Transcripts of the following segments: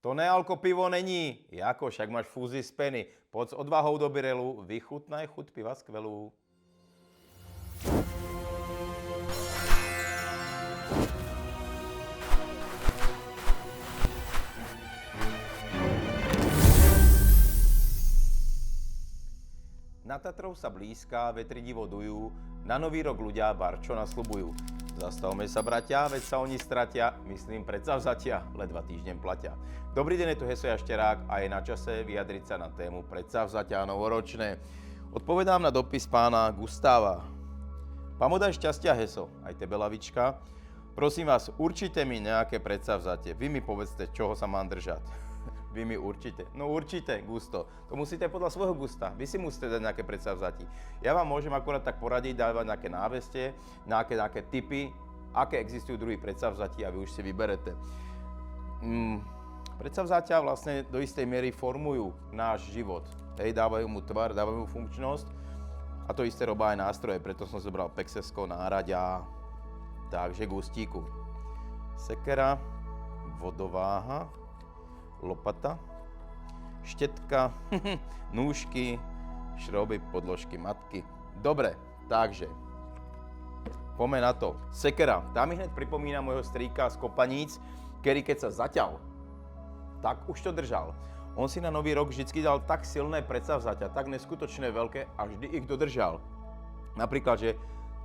To nealko pivo není. Jako, však máš fúzy z peny. Poď s odvahou do birelu, vychutnaj chuť piva skvelú. Na Tatrou sa blízka, vetri divo dujú, na nový rok ľudia barčo nasľubujú. Zastavme sa, bratia, veď sa oni stratia, myslím predsavzatia, ledva týždeň platia. Dobrý deň, je tu Heso Jašterák a je na čase vyjadriť sa na tému predsavzatia novoročné. Odpovedám na dopis pána Gustáva. Pamodaj šťastia, Heso, aj tebe, lavička. Prosím vás, určite mi nejaké predsavzatie. Vy mi povedzte, čoho sa mám držať. Vy mi určite. No určite, Gusto. To musíte podľa svojho gusta. Vy si musíte dať nejaké predsavzatie. Ja vám môžem akurát tak poradiť, dávať nejaké náveste, nejaké tipy, aké existujú druhy predsavzatí a vy už si vyberete. Predsavzatia vlastne do istej miery formujú náš život. Hej, dávajú mu tvar, dávajú mu funkčnosť a to isté robia aj nástroje. Preto som zobral pexesko, náraďa, takže gustíku. Sekera, vodováha, lopata, štetka, nůžky, šrouby, podložky, matky. Dobre, takže poďme na to. Sekera, tá mi hneď pripomína môjho strýka z Kopaníc, ktorý keď sa zaťal, tak už to držal. On si na nový rok vždycky dal tak silné predsavzatia, tak neskutočné veľké a vždy ich dodržal. Napríklad, že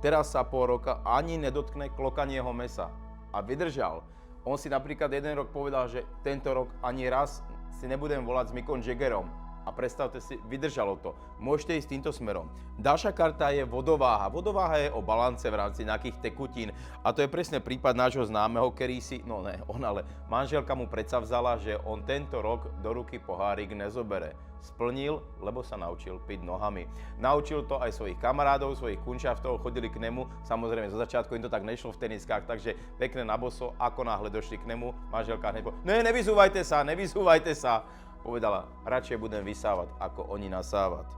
teraz sa pol roka ani nedotkne klokanieho mesa a vydržal. On si napríklad jeden rok povedal, že tento rok ani raz si nebudem volať s Mickom Jaggerom. A predstavte si, vydržalo to. Môžete ísť týmto smerom. Ďalšia karta je vodováha. Vodováha je o balance v rámci nejakých tekutín. A to je presne prípad nášho známeho, ktorý si, no ne, on ale, manželka mu predsavzala, že on tento rok do ruky pohárik nezobere. Splnil, lebo sa naučil piť nohami. Naučil to aj svojich kamarádov, svojich kunšaftov, chodili k nemu. Samozrejme, zo začiatku im to tak nešlo v teniskách, takže pekne na boso, ako náhle došli k nemu, manželka hneď povedala, ne, nevyzúvajte sa. Povedala, radšej budem vysávať, ako oni nasávať.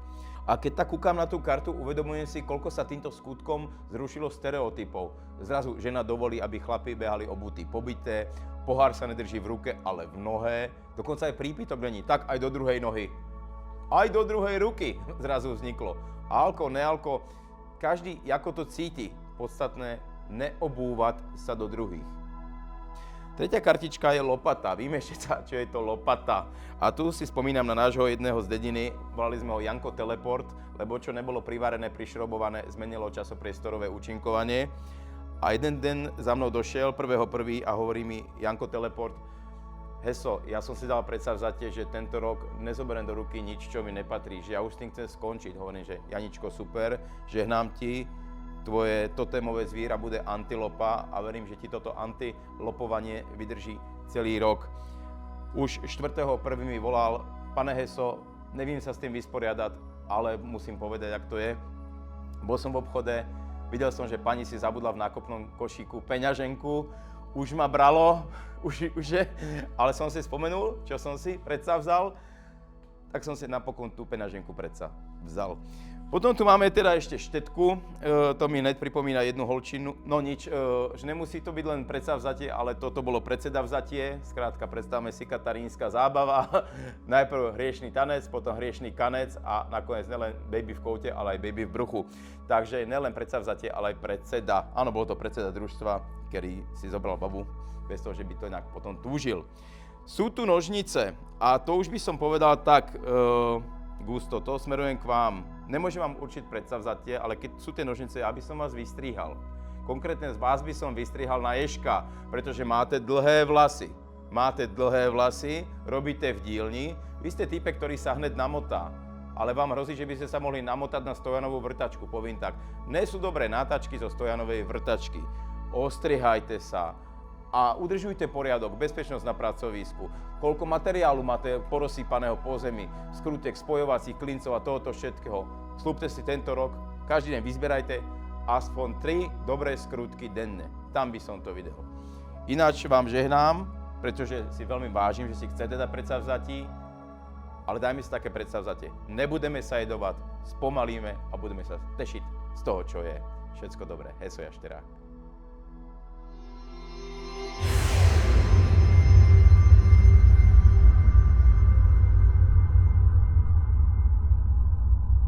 A keď tak kúkam na tú kartu, uvedomujem si, koľko sa týmto skutkom zrušilo stereotypov. Zrazu žena dovolí, aby chlapi behali obutí pobité, pohár sa nedrží v ruke, ale v nohe, dokonca aj prípitok není, tak aj do druhej nohy. Aj do druhej ruky zrazu vzniklo. Alko, nealko, každý ako to cíti. Podstatné neobúvať sa do druhých. Tretia kartička je lopata. Vymešťte sa, čo je to lopata. A tu si spomínam na nášho jedného z dediny, volali sme ho Janko Teleport, lebo čo nebolo privarené, prišrobované, zmenilo časopriestorové účinkovanie. A jeden deň za mnou došiel 1.1. a hovorí mi Janko Teleport, Heso, ja som si dal predsavzatie, že tento rok nezoberiem do ruky nič, čo mi nepatrí, že ja už s tým chcem skončiť. Hovorím, že Janičko, super, žehnám ti, tvoje totémové zvíra bude antilopa a verím, že ti toto antilopovanie vydrží celý rok. Už 4.1. mi volal, pane Heso, nevím sa s tým vysporiadať, ale musím povedať, jak to je. Bol som v obchode, videl som, že pani si zabudla v nákupnom košíku peňaženku, už ma bralo, ale som si spomenul, čo som si predsa vzal, tak som si napokon tú peňaženku predsa vzal. Potom tu máme teda ešte štetku, to mi hneď pripomína jednu holčinu, no nič, že nemusí to byť len predsavzatie, ale toto bolo predsedavzatie, skrátka predstavme si katarínska zábava, najprv hriešný tanec, potom hriešný kanec a nakoniec nelen baby v koute, ale aj baby v bruchu. Takže nelen predsavzatie, ale aj predseda, áno, bol to predseda družstva, ktorý si zobral babu, bez toho, že by to inak potom túžil. Sú tu nožnice a to už by som povedal tak, Gusto, to smerujem k vám. Nemôžem vám určiť predsavzatie, ale keď sú tie nožnice, ja by som vás vystrihal. Konkrétne z vás by som vystrihal na ježka, pretože máte dlhé vlasy. Robíte v dílni, vy ste týpek, ktorý sa hneď namotá. Ale vám hrozí, že by ste sa mohli namotať na stojanovú vrtačku. Poviem tak, nie sú dobré nátačky zo stojanovej vrtačky. Ostrihajte sa a udržujte poriadok, bezpečnosť na pracovisku. Koľko materiálu máte porozsýpaného po zemi, skrútek, spojovacích klincov a tohoto všetkého. Slúbte si tento rok, každý deň vyzberajte aspoň 3 dobré skrútky denne. Tam by som to videl. Ináč vám žehnám, pretože si veľmi vážim, že si chcete dať predsavzatí, ale dajme si také predsavzatie. Nebudeme sa jedovať, spomalíme a budeme sa tešiť z toho, čo je. Všetko dobré. Heso Jašterák.